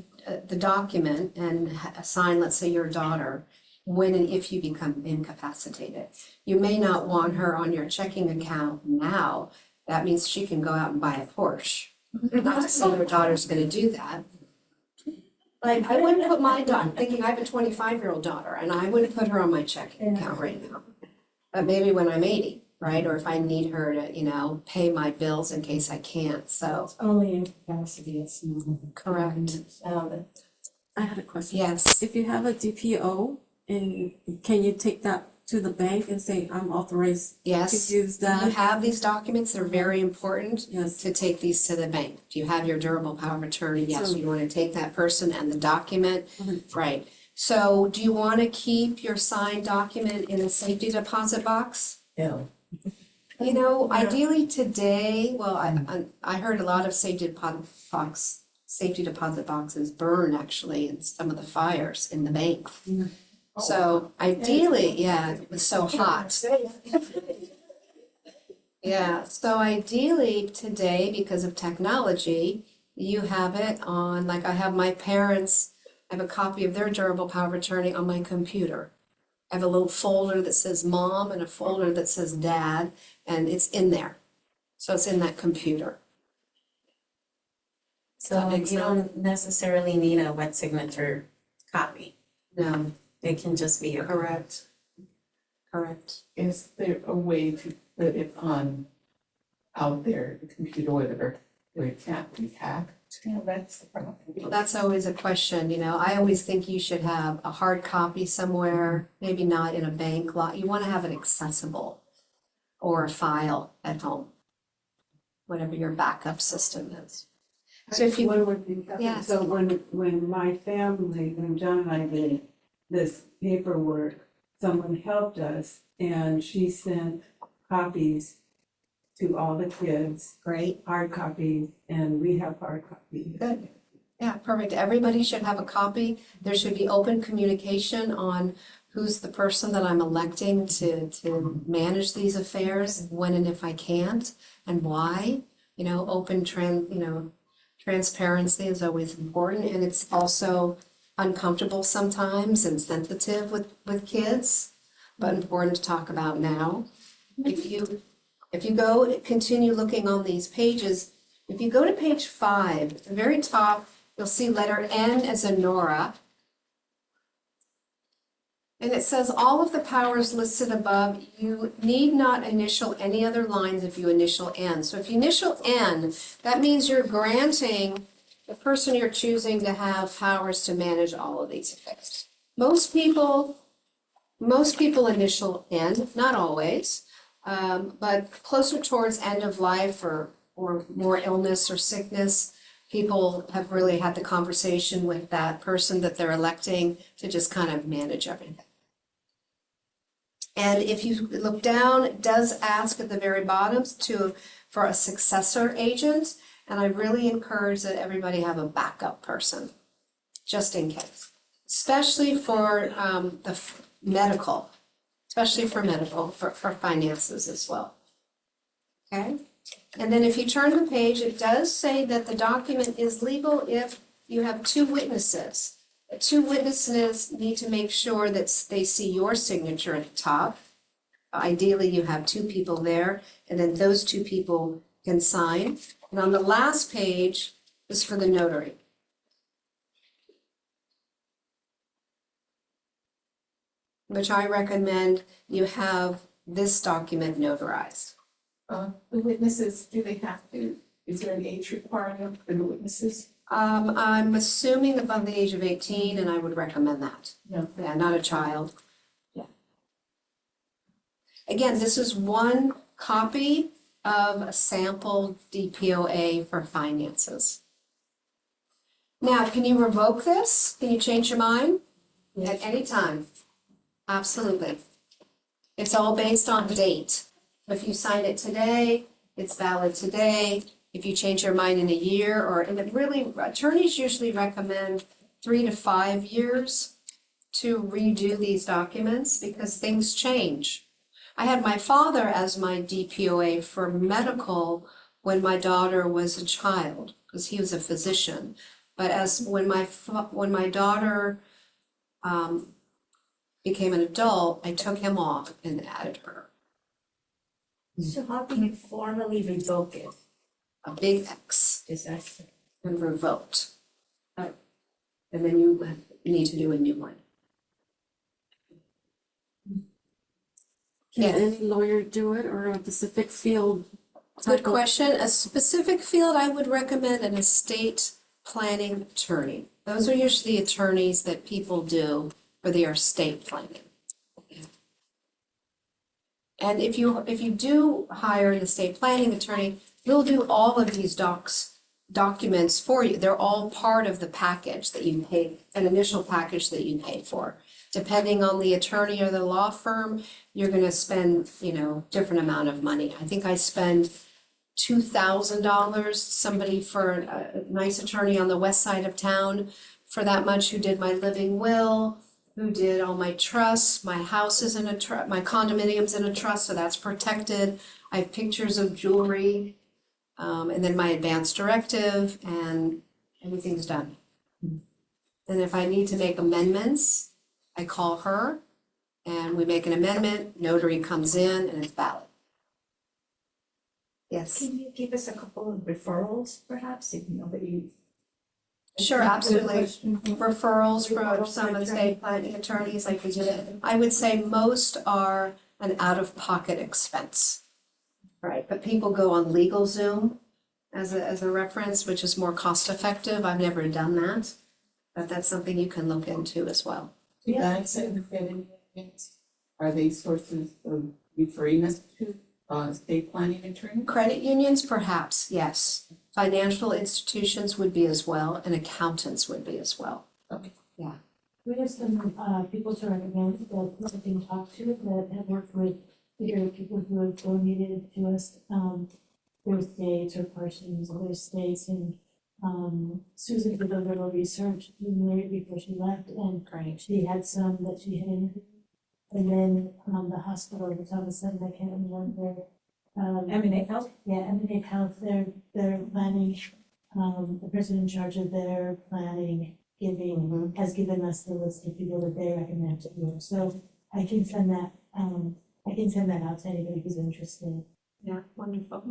the document and assign, let's say, your daughter when and if you become incapacitated. You may not want her on your checking account now, that means she can go out and buy a Porsche. Not to say your daughter's gonna do that. Like, I wouldn't put my daughter, thinking I have a 25-year-old daughter, and I wouldn't put her on my checking account right now. But maybe when I'm 80, right, or if I need her to, pay my bills in case I can't, so. It's only in capacity, it's not. Correct. I had a question. Yes, If you have a DPO, and can you take that to the bank and say, I'm authorized yes. to use You that? have these documents, they're very important Yes. to take these to the bank. Do you have your durable power of attorney? Yes, So- you wanna take that person and the document, Mhm. right. So do you wanna keep your signed document in the safety deposit box? No. Ideally today, well, I heard a lot of safety deposit boxes burn actually in some of the fires in the bank. So ideally, yeah, it was so hot. Yeah, so ideally today, because of technology, you have it on, like I have my parents, I have a copy of their durable power of attorney on my computer. I have a little folder that says mom and a folder that says dad, and it's in there. So it's in that computer. So you don't necessarily need a wet signature copy. No, It can just be a. correct. Correct. Is there a way to put it on out there, the computer, whatever, where it can't be hacked? Yeah, that's the problem. Well, that's always a question, I always think you should have a hard copy somewhere, maybe not in a bank lot. You want to have it accessible or a file at home, whatever your backup system is. So if you, One more thing, Yes. so when my family, when John and I did this paperwork, someone helped us and she sent copies to all the kids, great, hard copies, and we have hard copies. good. Yeah, perfect. Everybody should have a copy. There should be open communication on who's the person that I'm electing to manage these affairs, when and if I can't, and why. Transparency is always important, and it's also uncomfortable sometimes and sensitive with kids, but important to talk about now. If you continue looking on these pages, if you go to page 5, at the very top, you'll see letter N as in Nora. And it says all of the powers listed above, you need not initial any other lines if you initial N. So if you initial N, that means you're granting the person you're choosing to have powers to manage all of these affairs. Most people initial N, not always, but closer towards end of life or more illness or sickness, people have really had the conversation with that person that they're electing to just kind of manage everything. And if you look down, it does ask at the very bottom for a successor agent, and I really encourage that everybody have a backup person, just in case. Especially for medical, for finances as well. Okay? And then if you turn the page, it does say that the document is legal if you have 2 witnesses. The 2 witnesses need to make sure that they see your signature at the top. Ideally, you have 2 people there, and then those 2 people can sign. And on the last page is for the notary. Which I recommend you have this document notarized. The witnesses, do they have to, is there an age requirement for the witnesses? I'm assuming above the age of 18, and I would recommend that. No. Yeah, not a child. Yeah. Again, this is one copy of a sample DPOA for finances. Now, can you revoke this? Can you change your mind? At any time? Absolutely. It's all based on date. If you sign it today, it's valid today. If you change your mind in a year, and it really, attorneys usually recommend 3 to 5 years to redo these documents because things change. I had my father as my DPOA for medical when my daughter was a child, because he was a physician. But when my daughter became an adult, I took him off and added her. So how can you formally revoke it? A big X Is that? and revoked. And then you need to do a new one. Can Yes. any lawyer do it or a specific field? Good type of- question. A specific field, I would recommend an estate planning attorney. Those are usually attorneys that people do for their estate planning. And if you do hire an estate planning attorney, they'll do all of these documents for you. They're all part of the package that you pay, an initial package that you pay for. Depending on the attorney or the law firm, you're gonna spend, different amount of money. I think I spend $2,000, somebody for a nice attorney on the west side of town for that much, who did my living will, who did all my trusts, my house is in a trust, my condominium's in a trust, so that's protected. I have pictures of jewelry, and then my advance directive, and everything's done. And if I need to make amendments, I call her, and we make an amendment, notary comes in, and it's valid. Yes. Can you give us a couple of referrals perhaps, if nobody? Sure, absolutely. Question. Referrals from Referrals some for estate planning attorneys, like we did. I would say most are an out-of-pocket expense. Right, but people go on LegalZoom as a reference, which is more cost-effective. I've never done that, but that's something you can look into as well. Do banks and the credit unions, are they sources of referring us to estate planning attorney? Credit unions, perhaps, yes. Financial institutions would be as well, and accountants would be as well. We have some people to recommend that we can talk to that have worked with either people who have donated to us their estates or portions of their estates, and Susan did a little research right before she left, and she had some that she had interviewed. And then the hospital, the Thomas Sutton, I can't remember. M&A Health? Yeah, M&A Health, they're planning, the person in charge of their planning giving has given us the list of people that they recommend to do. So I can send that out to anybody who's interested. Yeah, wonderful.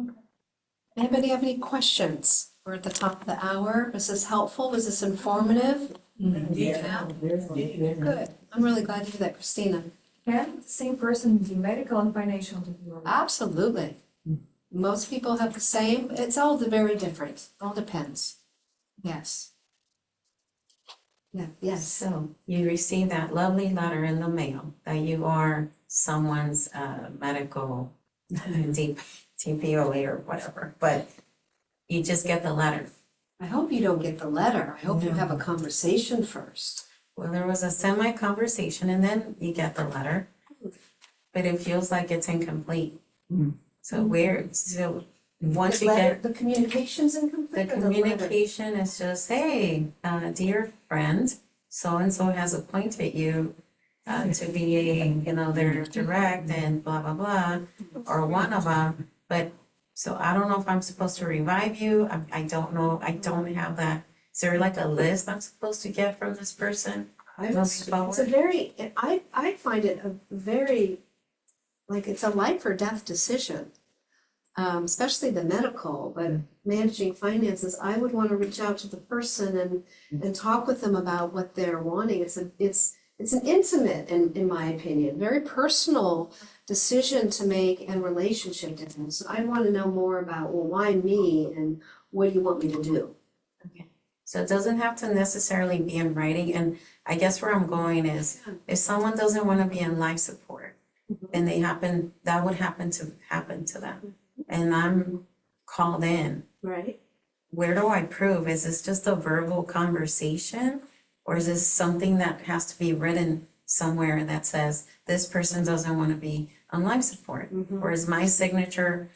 Anybody have any questions? We're at the top of the hour. Was this helpful? Was this informative? Yeah. Good. I'm really glad to hear that, Christina. Can the same person do medical and financial development? Absolutely. Most people have the same. It's all very different. All depends. Yes. Yeah, yes. So you receive that lovely letter in the mail that you are someone's medical TPOA or whatever, but you just get the letter. I hope you don't get the letter. I hope you have a conversation first. Well, there was a semi-conversation and then you get the letter, but it feels like it's incomplete. So once you get, The communication's the incomplete or the letter? communication is just, hey, dear friend, so-and-so has appointed you to be their direct and blah, blah, blah, or one of them, but, so I don't know if I'm supposed to revive you, I don't know, I don't have that. Is there like a list I'm supposed to get from this person? It's a very, I find it a very, like, it's a life or death decision. Especially the medical, but managing finances, I would want to reach out to the person and talk with them about what they're wanting. It's an intimate, in my opinion, very personal decision to make and relationship to them. So I want to know more about, well, why me and what do you want me to do? So it doesn't have to necessarily be in writing, and I guess where I'm going is, if someone doesn't want to be in life support, and that would happen to them, and I'm called in, Right. where do I prove? Is this just a verbal conversation? Or is this something that has to be written somewhere that says, this person doesn't want to be on life support? Or is my signature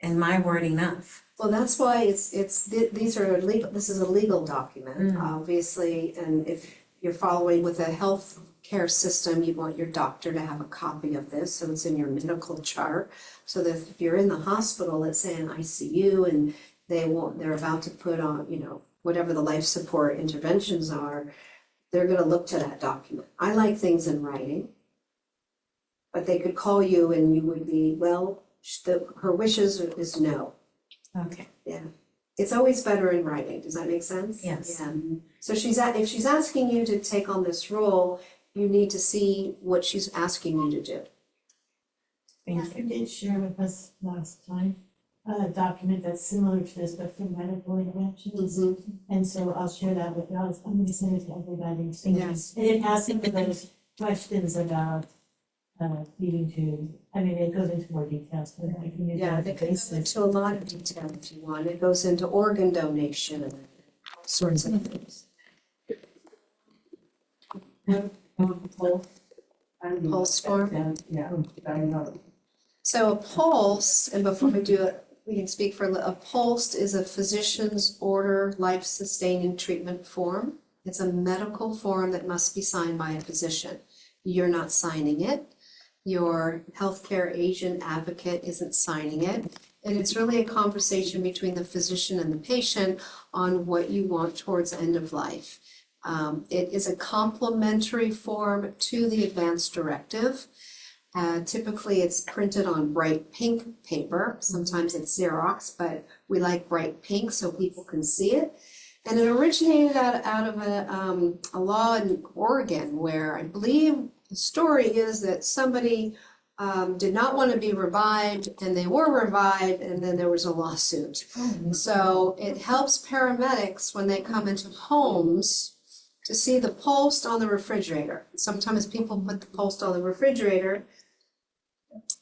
and my word enough? Well, that's why these are legal, this is a legal document, obviously, and if you're following with a health care system, you want your doctor to have a copy of this, so it's in your medical chart. So that if you're in the hospital, let's say in ICU, and they're about to put on, whatever the life support interventions are, they're gonna look to that document. I like things in writing. But they could call you and you would be, well, her wishes is no. Okay. Yeah. It's always better in writing. Does that make sense? Yes. Yeah. So if she's asking you to take on this role, you need to see what she's asking you to do. You did share with us last time a document that's similar to this, but for medical interventions. And so I'll share that with you. I'm gonna send it to everybody. So Yes. And it has some of those questions about needing to, it goes into more details, but I can use Yeah, that it as a can go basis. into a lot of detail if you want. It goes into organ donation and all sorts of things. Pulse form? Yeah, I know. So a pulse, and before we do it, we can speak for a pulse is a physician's order life-sustaining treatment form. It's a medical form that must be signed by a physician. You're not signing it. Your healthcare agent advocate isn't signing it. And it's really a conversation between the physician and the patient on what you want towards end of life. It is a complementary form to the advance directive. Typically, it's printed on bright pink paper. Sometimes it's Xerox, but we like bright pink so people can see it. And it originated out of a law in Oregon where I believe the story is that somebody did not want to be revived and they were revived and then there was a lawsuit. So it helps paramedics when they come into homes to see the pulse on the refrigerator. Sometimes people put the pulse on the refrigerator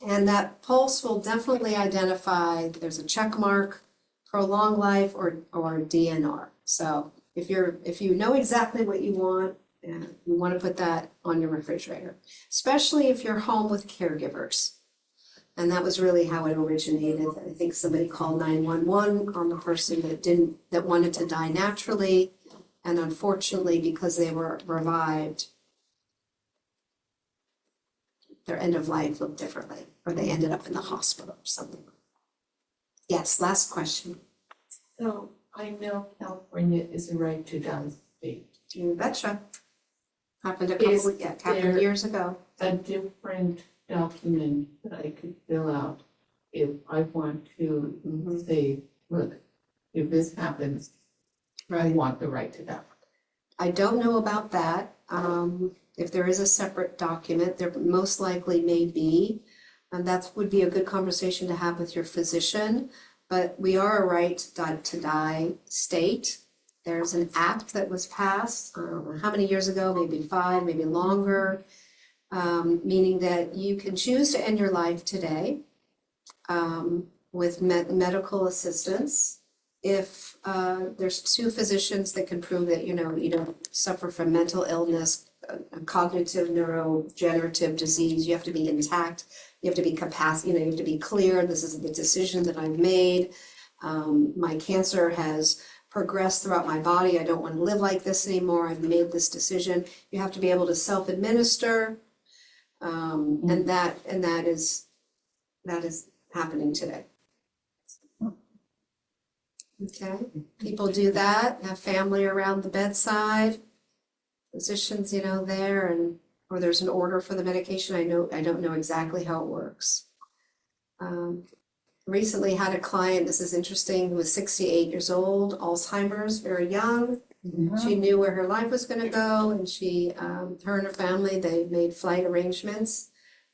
and that pulse will definitely identify there's a check mark, prolonged life or DNR. So if you know exactly what you want, you want to put that on your refrigerator, especially if you're home with caregivers. And that was really how it originated. I think somebody called 911 on the person that wanted to die naturally. And unfortunately, because they were revived, their end of life looked differently, or they ended up in the hospital or something. Yes, last question. So I know California is a right to die state. You betcha. Happened a Is couple there- years ago. A different document that I could fill out if I want to say, look, if this happens, I want the right to die. I don't know about that. If there is a separate document, there most likely may be. And that would be a good conversation to have with your physician. But we are a right to die state. There's an act that was passed, I don't know how many years ago, maybe 5, maybe longer, meaning that you can choose to end your life today with medical assistance. If there's 2 physicians that can prove that you don't suffer from mental illness, cognitive neurodegenerative disease, you have to be intact, you have to be you have to be clear, this is the decision that I've made. My cancer has progressed throughout my body, I don't want to live like this anymore, I've made this decision. You have to be able to self-administer, and that is happening today. Okay, people do that, have family around the bedside, physicians, there, or there's an order for the medication. I don't know exactly how it works. Recently had a client, this is interesting, who was 68 years old, Alzheimer's, very young. She knew where her life was gonna go, and her and her family, they made flight arrangements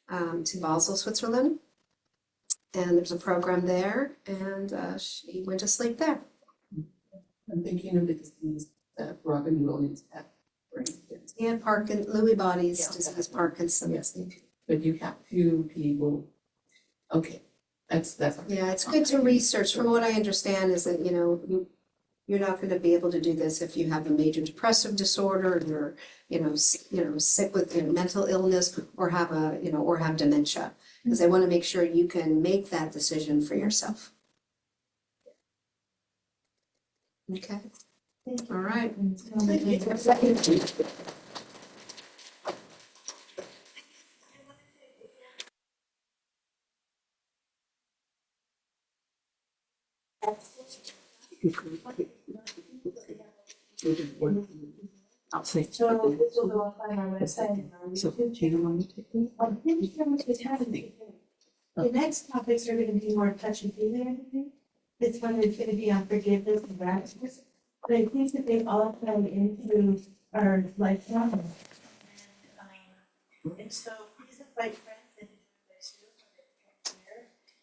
to Basel, Switzerland. And there's a program there, and she went to sleep there. I'm thinking of the disease that Robin Williams had, for instance. And Lewy bodies Yeah. disease, Parkinson's. But you have to be able, okay, that's. Yeah, it's good to research. From what I understand is that, you're not gonna be able to do this if you have a major depressive disorder, or you're, sick with mental illness, or have or have dementia. Because they wanna make sure you can make that decision for yourself. Okay, All right. I'll say. So this will go up on our website and our So, YouTube do you want to take it? Thank you so much for having me. The next topics are gonna be more touch and feel than anything. This one is gonna be on forgiveness and gratitude. But I think that they all play into our lifelong. And so please invite friends and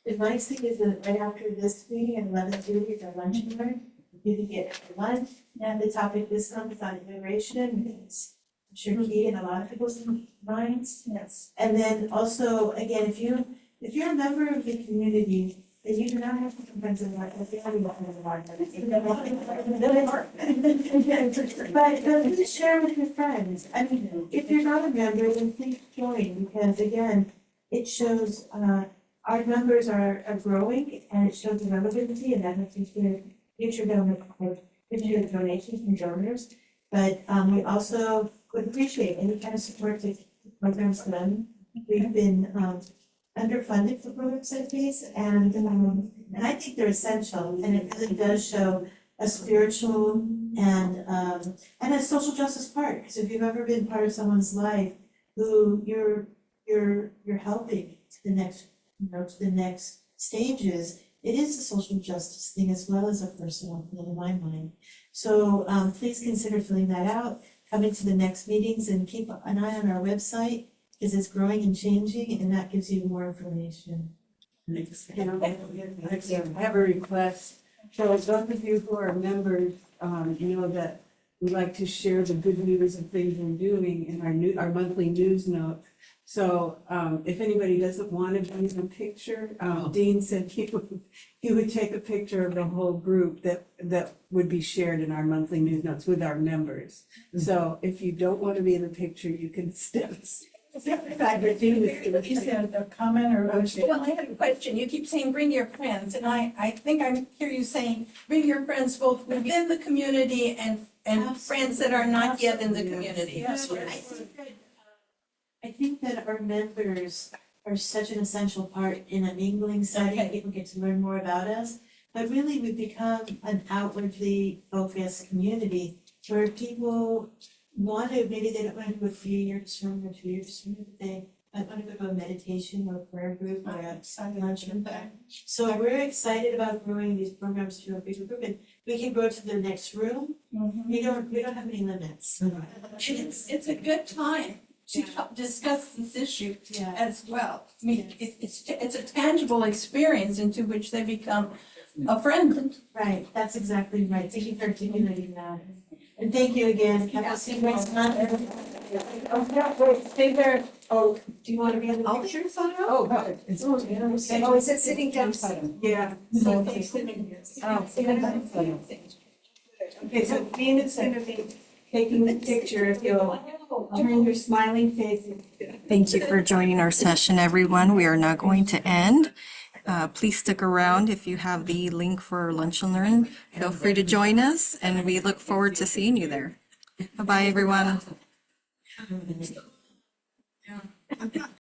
the nice thing is that right after this meeting at 11:30 is our lunch and learn. You can get lunch, and the topic this month is on immigration. It's I'm sure key in a lot of people's minds. Yes. And then also, again, if you're a member of the community, then you do not have to become friends of the But please share with your friends. I mean, if you're not a member, then please join, because again, it shows, our numbers are growing, and it shows the relevancy, and that makes for future future donations from donors. But, we also would appreciate any kind of support to programs done. We've been, underfunded for programs like these, and I think they're essential, and it really does show a spiritual and a social justice part, because if you've ever been part of someone's life who you're helping to the next, to the next stages, it is a social justice thing as well as a personal thing in my mind. So, please consider filling that out, coming to the next meetings, and keep an eye on our website, because it's growing and changing, and that gives you more information. I have a request. So those of you who are members, you know that we like to share the good news and things we're doing in our monthly news note. So, if anybody doesn't want to be in a picture, Dean said he would take a picture of the whole group that would be shared in our monthly news notes with our members. So if you don't want to be in the picture, you can step. Is that a comment or? Well, I have a question. You keep saying bring your friends, and I think I hear you saying bring your friends both within the community and friends that are not yet in the community. Yes. I think that our members are such an essential part in a mingling setting. Okay. People get to learn more about us. But really, we've become an outwardly focused community where people want to, maybe they don't want to do a 3-year sermon or 2-year sermon, but they might want to go to a meditation or a prayer group or a lunch and learn. So we're excited about growing these programs to a bigger group, and we can go to the next room. We don't have any limits. It's a good time to discuss this issue Yeah. as well. I mean, it's a tangible experience into which they become a friend. Right, that's exactly right. Thank you for articulating that. And thank you again. I'll see you next month. Oh, yeah, wait, stay there. Oh, do you want to be in the I'll picture? take a photo. Oh, good. It's- Oh, is it sitting down? Yeah. Okay, so Dean is gonna be taking the picture. If you'll turn your smiling face. Thank you for joining our session, everyone. We are now going to end. Please stick around if you have the link for Lunch and Learn. Feel free to join us, and we look forward to seeing you there. Bye-bye, everyone.